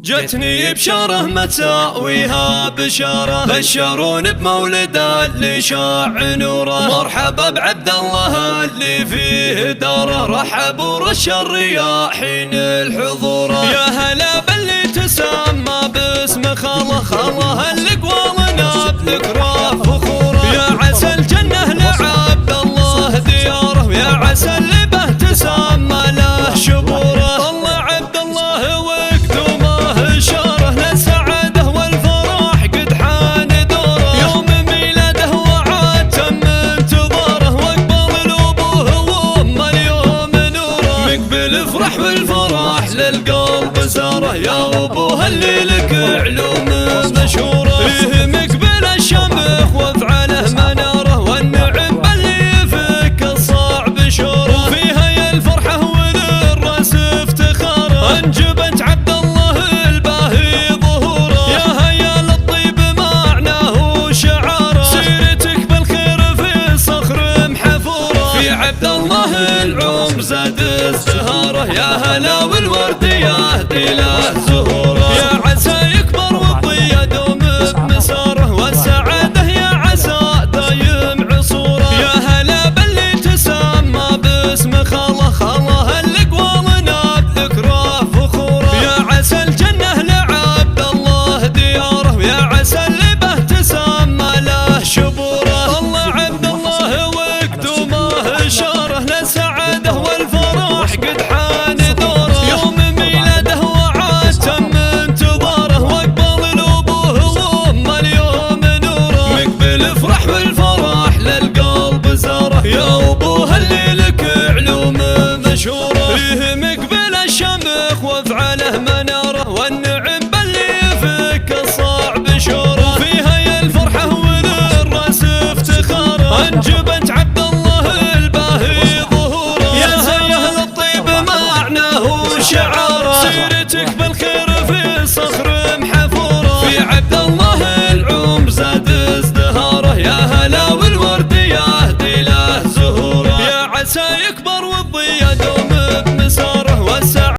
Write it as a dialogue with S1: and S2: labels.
S1: جتني بشاره متساويها بشاره، بشرون بمولد اللي شاع نوره. مرحبا بعبد الله اللي فيه داره، رحبوا رش الرياحين الحضوره. يا هلا باللي تسمى باسم خاله، خاله اللي قوالنا بذكراه فخوره. يا عسى الجنه لعبد الله دياره، ويا عسى اللي به تسمى له شبوره. طلع عبد الله وقدومه اشاره للسعاده والفرح قد حان دوره. يوم ميلاده وعاد تم انتظاره، واقبل الابوه وامه اليوم نوره. مقبل افرح والفرح للقلب زاره، يا ابوه اللي لك علوم مشهوره. فيه مقبل الشمخ وافعاله مناره، والنعم باللي يفك الصعب شوره. وفيها يا الفرحه وللراس افتخاره، انجبت عبد الله الباهي ظهوره. يا هيا للطيب معناه وشعاره، سيرتك بالخير في صخر محفوره. في عبد الله العمر زاد ازدهاره، يا هلا والورد يهدي له زهوره. يا عسى يكبر والضي يدوم بمساره، والسعاده يا عسى دايم عصوره. يا هلا باللي تسمى باسم خاله، خاله اللي قوالنا بذكراه فخوره. يا عسى الجنه لعبد الله دياره، ويا عسى اللي به تسمى له شبوره. طلع عبد الله وقدومه اشاره للسعاده والفرح قد حان دوره. يوم ميلاده وعاد تم انتظاره، واقبل الابوه وامه اليوم نوره. مقبل افرح والفرح للقلب زاره، يا ابوه اللي لك علوم مشهوره. فيه مقبل الشمخ وافعاله مناره، والنعم باللي يفك الصعب شوره. وفيها يا الفرحه وللراس افتخاره، انجبت عبد الله الباهي ظهوره. يا زيه للطيب معناه وشعاره،